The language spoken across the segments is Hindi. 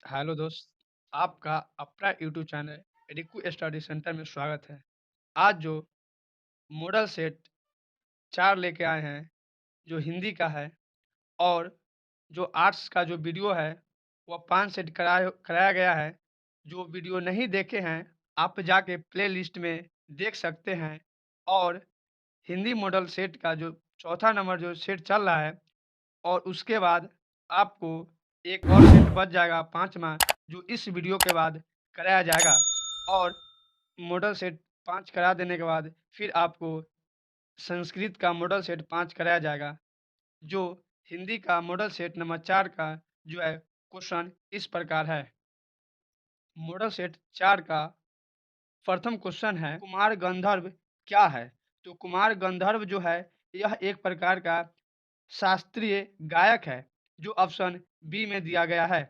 हेलो दोस्त, आपका अपना YouTube channel Riku study centre में स्वागत है। आज जो मॉडल सेट 4 लेके आए हैं, जो हिंदी का है और जो आर्ट्स का जो वीडियो है, वह 5 सेट कराया गया है। जो वीडियो नहीं देखे हैं, आप जाके प्लेलिस्ट में देख सकते हैं और हिंदी मॉडल सेट का जो चौथा नंबर जो सेट चल रहा है और उसके बाद आपको एक और सेट बच जाएगा 5वाँ जो इस वीडियो के बाद कराया जाएगा और मॉडल सेट 5 करा देने के बाद फिर आपको संस्कृत का मॉडल सेट 5 कराया जाएगा। जो हिंदी का मॉडल सेट नंबर 4 का जो है क्वेश्चन इस प्रकार है। मॉडल सेट 4 का प्रथम क्वेश्चन है कुमार गंधर्व क्या है? तो कुमार गंधर्व जो है यह एक प्रकार का शास्त्रीय गायक है, जो ऑप्शन बी में दिया गया है।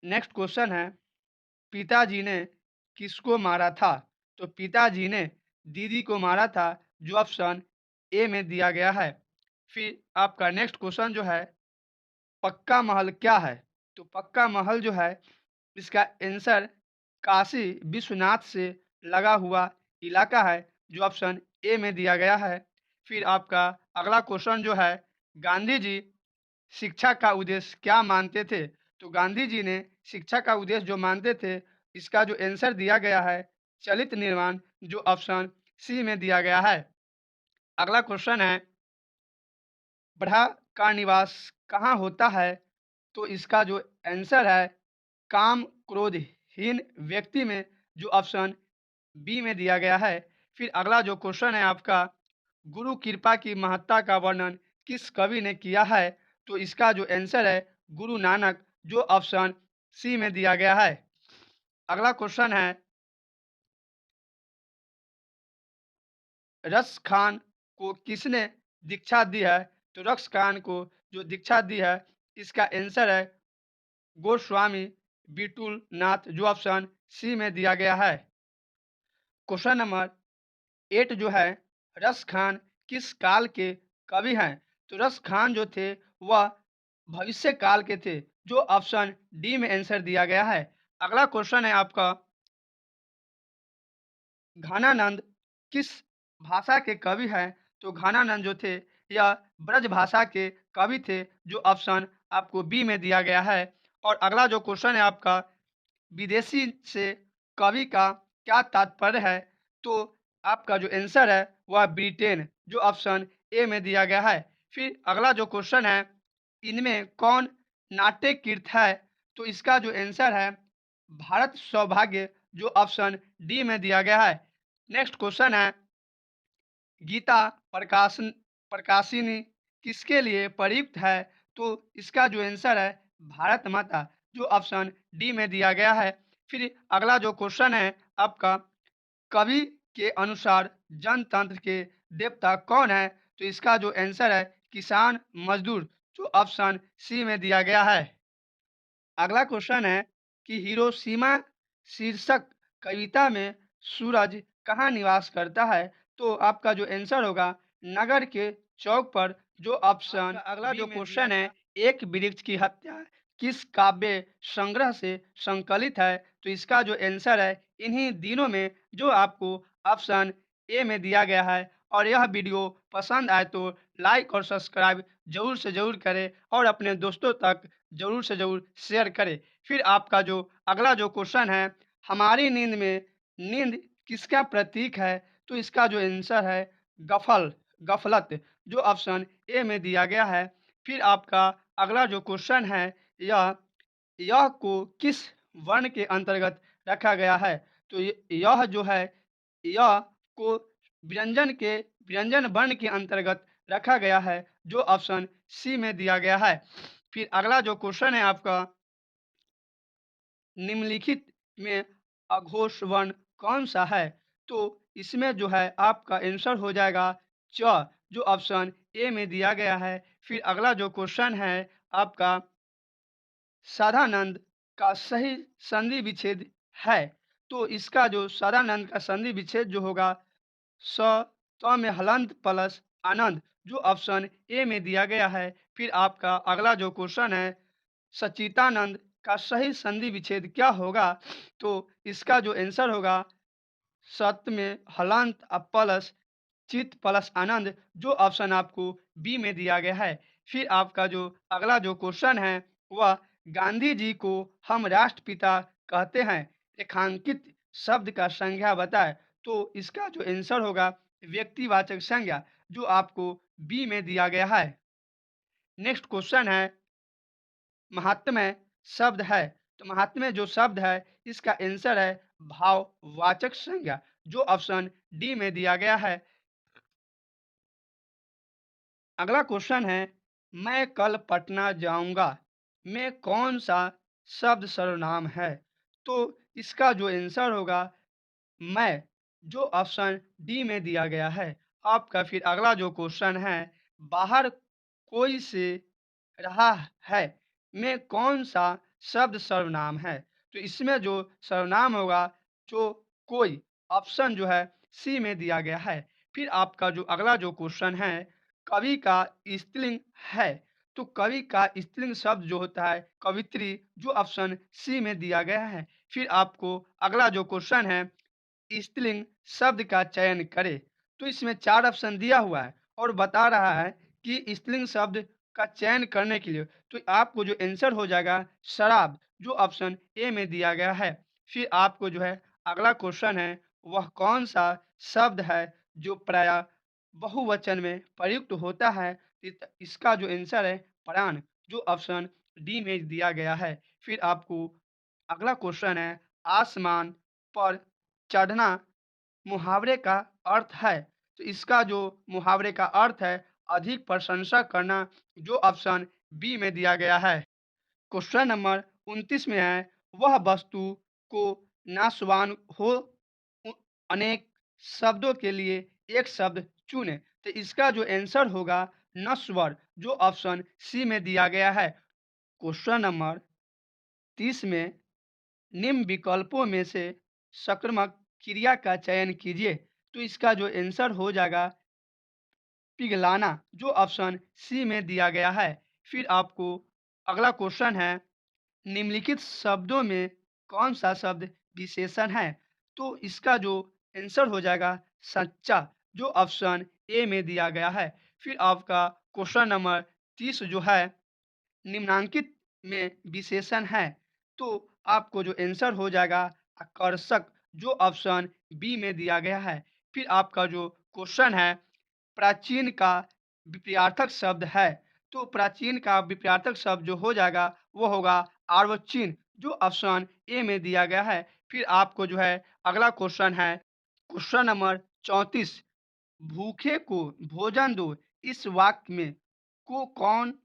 नेक्स्ट क्वेश्चन है पिताजी ने किसको मारा था? तो पिताजी ने दीदी को मारा था, जो ऑप्शन ए में दिया गया है। फिर आपका नेक्स्ट क्वेश्चन जो है पक्का महल क्या है? तो पक्का महल जो है इसका आंसर काशी विश्वनाथ से लगा हुआ इलाका है, जो ऑप्शन ए में दिया गया है। फिर आपका अगला क्वेश्चन जो है गांधी जी शिक्षा का उद्देश्य क्या मानते थे? तो गांधी जी ने शिक्षा का उद्देश्य जो मानते थे, इसका जो आंसर दिया गया है चलित निर्माण, जो ऑप्शन सी में दिया गया है। अगला क्वेश्चन है बुद्धा का निवास कहाँ होता है? तो इसका जो आंसर है काम क्रोधहीन व्यक्ति में, जो ऑप्शन बी में दिया गया है। फिर अगला जो क्वेश्चन है आपका गुरु कृपा की महत्ता का वर्णन किस कवि ने किया है? तो इसका जो आंसर है गुरु नानक, जो ऑप्शन सी में दिया गया है। अगला क्वेश्चन है रस खान को किसने दीक्षा दी है? तो रस खान को जो दीक्षा दी है इसका आंसर है गोस्वामी बिटुल नाथ, जो ऑप्शन सी में दिया गया है। क्वेश्चन नंबर 8 जो है रस खान किस काल के कवि हैं? तो रस खान जो थे वह भविष्य काल के थे, जो ऑप्शन डी में आंसर दिया गया है। अगला क्वेश्चन है आपका घनानंद किस भाषा के कवि हैं? तो घनानंद जो थे यह ब्रज भाषा के कवि थे, जो ऑप्शन आपको बी में दिया गया है। और अगला जो क्वेश्चन है आपका विदेशी से कवि का क्या तात्पर्य है? तो आपका जो आंसर है वह ब्रिटेन, जो ऑप्शन ए में दिया गया है। फिर अगला जो क्वेश्चन है इनमें कौन नाट्यकृत है? तो इसका जो आंसर है भारत सौभाग्य, जो ऑप्शन डी में दिया गया है। नेक्स्ट क्वेश्चन है गीता प्रकाशिनी किसके लिए प्रयुक्त है? तो इसका जो आंसर है भारत माता, जो ऑप्शन डी में दिया गया है। फिर अगला जो क्वेश्चन है आपका कवि के अनुसार जनतंत्र के देवता कौन है? तो इसका जो आंसर है किसान मजदूर, जो ऑप्शन सी में दिया गया है। अगला क्वेश्चन है कि हिरोशिमा शीर्षक कविता में सूरज कहाँ निवास करता है? तो आपका जो आंसर होगा नगर के चौक पर, जो ऑप्शन अगला जो क्वेश्चन है एक वृक्ष की हत्या किस काव्य संग्रह से संकलित है? तो इसका जो आंसर है इन्हीं दिनों में, जो आपको ऑप्शन ए में दिया गया है। और यह वीडियो पसंद आए तो लाइक और सब्सक्राइब जरूर से जरूर करें और अपने दोस्तों तक ज़रूर से ज़रूर शेयर करें। फिर आपका जो अगला जो क्वेश्चन है, हमारी नींद में नींद किसका प्रतीक है? तो इसका जो आंसर है गफलत, जो ऑप्शन ए में दिया गया है। फिर आपका अगला जो क्वेश्चन है यह यह को किस वर्ण के अंतर्गत रखा गया है? तो यह जो है यह को व्यंजन वर्ण के अंतर्गत रखा गया है, जो ऑप्शन सी में दिया गया है। फिर अगला जो क्वेश्चन है आपका निम्नलिखित में अघोष वर्ण कौन सा है? तो इसमें जो है आपका आंसर हो जाएगा च, जो ऑप्शन ए में दिया गया है। फिर अगला जो क्वेश्चन है आपका साधानंद का सही संधि विच्छेद है? तो इसका जो साधानंद का संधि विच्छेद जो होगा स त में हलंत प्लस आनंद, जो ऑप्शन ए में दिया गया है। फिर आपका अगला जो क्वेश्चन है सच्चिदानंद का सही संधि विच्छेद क्या होगा? तो इसका जो आंसर होगा सत में हलंत प्लस चित प्लस आनंद, जो ऑप्शन आपको बी में दिया गया है। फिर आपका जो अगला जो क्वेश्चन है वह गांधी जी को हम राष्ट्रपिता कहते हैं, रेखांकित शब्द का संज्ञा बताएं। तो इसका जो आंसर होगा व्यक्तिवाचक संज्ञा, जो आपको बी में दिया गया है। नेक्स्ट क्वेश्चन है महात्म्य शब्द है, तो महात्म्य जो शब्द है इसका आंसर है भाववाचक संज्ञा, जो ऑप्शन डी में दिया गया है। अगला क्वेश्चन है मैं कल पटना जाऊंगा में कौन सा शब्द सर्वनाम है? तो इसका जो आंसर होगा मैं, जो ऑप्शन डी में दिया गया है। आपका फिर अगला जो क्वेश्चन है बाहर कोई से रहा है में कौन सा शब्द सर्वनाम है? तो इसमें जो सर्वनाम होगा जो कोई, ऑप्शन जो है सी में दिया गया है। फिर आपका जो अगला जो क्वेश्चन है कवि का स्त्रीलिंग है, तो कवि का स्त्रीलिंग शब्द जो होता है कवित्री, जो ऑप्शन सी में दिया गया है। फिर आपको अगला जो क्वेश्चन है स्त्रीलिंग शब्द का चयन करें, तो इसमें 4 ऑप्शन दिया हुआ है और बता रहा है कि स्त्रीलिंग शब्द का चयन करने के लिए तो आपको जो आंसर हो जाएगा शराब, जो ऑप्शन ए में दिया गया है। फिर आपको जो है अगला क्वेश्चन है वह कौन सा शब्द है जो प्रायः बहुवचन में प्रयुक्त होता है? इसका जो आंसर है प्राण, जो ऑप्शन डी में दिया गया है। फिर आपको अगला क्वेश्चन है आसमान पर चढ़ना मुहावरे का अर्थ है, तो इसका जो मुहावरे का अर्थ है अधिक प्रशंसा करना, जो ऑप्शन बी में दिया गया है। क्वेश्चन नंबर 29 में है वह वस्तु को नाशवान हो उ- अनेक शब्दों के लिए एक शब्द चुने, तो इसका जो आंसर होगा नश्वर, जो ऑप्शन सी में दिया गया है। क्वेश्चन नंबर 30 में निम्न विकल्पों में से सक्रमक क्रिया का चयन कीजिए, तो इसका जो आंसर हो जाएगा पिघलाना, जो ऑप्शन सी में दिया गया है। फिर आपको अगला क्वेश्चन है निम्नलिखित शब्दों में कौन सा शब्द विशेषण है? तो इसका जो आंसर हो जाएगा सच्चा, जो ऑप्शन ए में दिया गया है। फिर आपका क्वेश्चन नंबर 30 जो है निम्नांकित में विशेषण है, तो आपको जो आंसर हो जाएगा आकर्षक, जो ऑप्शन बी में दिया गया है। फिर आपका जो क्वेश्चन है प्राचीन का विपर्यार्थक शब्द है, तो प्राचीन का विपर्यार्थक शब्द जो हो जाएगा वो होगा अर्वाचीन, जो ऑप्शन ए में दिया गया है। फिर आपको जो है अगला क्वेश्चन है क्वेश्चन नंबर 34 भूखे को भोजन दो इस वाक्य में को कौन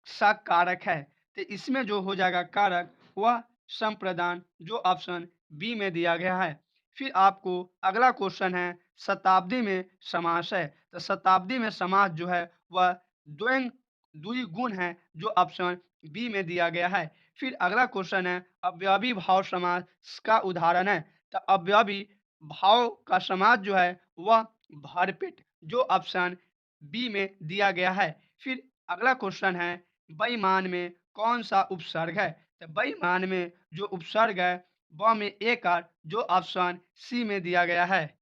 सा कारक है? तो इसमें जो हो जाएगा कारक वह संप्रदान, जो ऑप्शन बी में दिया गया है। फिर आपको अगला क्वेश्चन है शताब्दी में समास है, तो शताब्दी में समास जो है वह द्वंग द्विगुण है, जो ऑप्शन बी में दिया गया है। फिर अगला क्वेश्चन है अव्ययी भाव समास का उदाहरण है, तो अव्ययी भाव का समास जो है वह भरपेट, जो ऑप्शन बी में दिया गया है। फिर अगला क्वेश्चन है बेईमान में कौन सा उपसर्ग है? तो बेईमान में जो उपसर्ग है ब में एक आर, जो ऑप्शन सी में दिया गया है।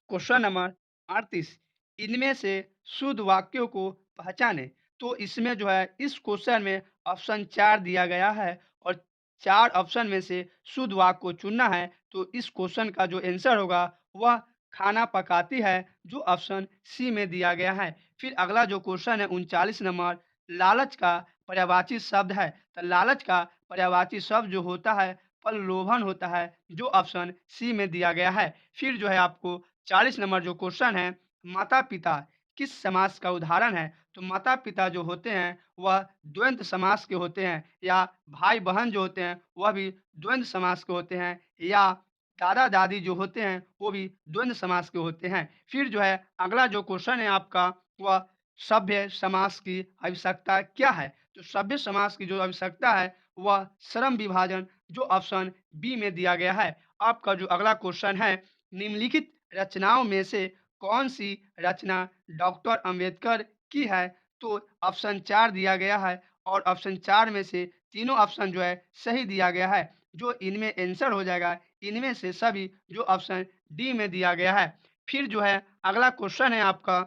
क्वेश्चन नंबर 38 इनमें से शुद्ध वाक्यों को पहचाने, तो इसमें जो है इस क्वेश्चन में ऑप्शन 4 दिया गया है और 4 ऑप्शन में से शुद्ध वाक्य को चुनना है। तो इस क्वेश्चन का जो आंसर होगा वह खाना पकाती है, जो ऑप्शन सी में दिया गया है। फिर अगला जो क्वेश्चन है 39 नंबर लालच का पर्यायवाची शब्द है, तो लालच का पर्यायवाची शब्द जो होता है प्रलोभन होता है, जो ऑप्शन सी में दिया गया है। फिर जो है आपको 40 नंबर जो क्वेश्चन है माता-पिता किस समास का उदाहरण है? तो माता-पिता जो होते हैं वह द्वंद्व समास के होते हैं, या भाई-बहन जो होते हैं वह भी द्वंद्व समास के होते हैं, या दादा-दादी जो होते हैं वो भी द्वंद्व समास के होते हैं। फिर जो है अगला जो क्वेश्चन है आपका वह सभ्य समास की आवश्यकता क्या है? तो सभ्य समास की जो आवश्यकता है वह श्रम विभाजन, जो ऑप्शन बी में दिया गया है। आपका जो अगला क्वेश्चन है निम्नलिखित रचनाओं में से कौन सी रचना डॉक्टर अंबेडकर की है? तो ऑप्शन 4 दिया गया है और ऑप्शन 4 में से तीनों ऑप्शन जो है सही दिया गया है। जो इनमें आंसर हो जाएगा, इनमें से सभी जो ऑप्शन डी में दिया गया है। फिर जो है अगला क्वेश्चन है आपका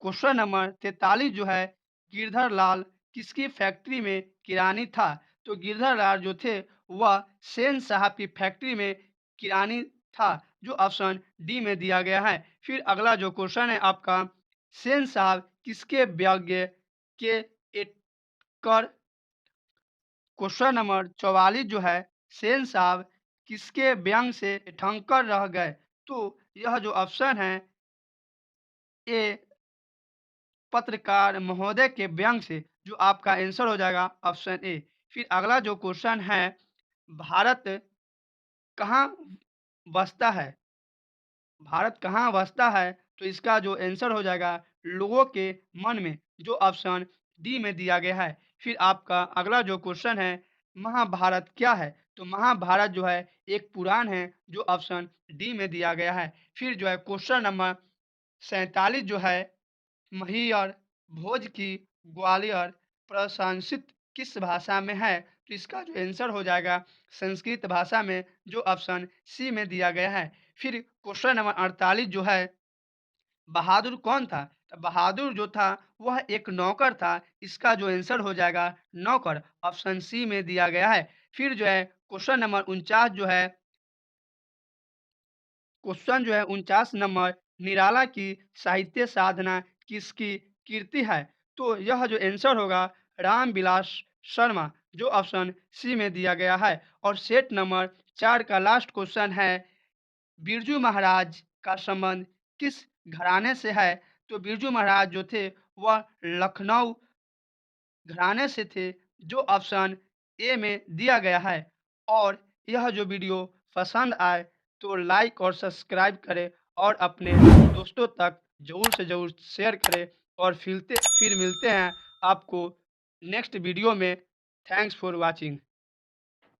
क्वेश्चन नंबर 43 जो है, गिरधर लाल किसकी फैक्ट्री में किरानी था? तो गिरधर लाल जो थे वह सेन साहब की फैक्ट्री में किरानी था, जो ऑप्शन डी में दिया गया है। फिर अगला जो क्वेश्चन है आपका, सेन साहब किसके व्यंग्य के एटकर? क्वेश्चन नंबर 44 जो है, सेन साहब किसके व्यंग से ठंकर रह गए? तो यह जो ऑप्शन है ए पत्रकार महोदय के व्यंग से, जो आपका आंसर हो जाएगा ऑप्शन ए। फिर अगला जो क्वेश्चन है, भारत कहाँ बसता है? भारत कहाँ बसता है? तो इसका जो आंसर हो जाएगा लोगों के मन में, जो ऑप्शन डी में दिया गया है। फिर आपका अगला जो क्वेश्चन है, महाभारत क्या है? तो महाभारत जो है एक पुराण है, जो ऑप्शन डी में दिया गया है। फिर जो है क्वेश्चन नंबर 47 जो है, महियर भोज की ग्वालियर प्रशंसित किस भाषा में है? तो इसका जो आंसर हो जाएगा संस्कृत भाषा में, जो ऑप्शन सी में दिया गया है। फिर क्वेश्चन नंबर 48 जो है, बहादुर कौन था? तो बहादुर जो था वह एक नौकर था। इसका जो आंसर हो जाएगा नौकर, ऑप्शन सी में दिया गया है। फिर जो है क्वेश्चन नंबर 49 जो है, क्वेश्चन जो है 49 नंबर, निराला की साहित्य साधना किसकी कीर्ति है? तो यह जो आंसर होगा रामविलास शर्मा, जो ऑप्शन सी में दिया गया है। और सेट नंबर 4 का लास्ट क्वेश्चन है, बिरजू महाराज का संबंध किस घराने से है? तो बिरजू महाराज जो थे वह लखनऊ घराने से थे, जो ऑप्शन ए में दिया गया है। और यह जो वीडियो पसंद आए तो लाइक और सब्सक्राइब करें और अपने दोस्तों तक ज़रूर से ज़रूर शेयर करें। और फिर मिलते हैं आपको नेक्स्ट वीडियो में। Thanks for watching.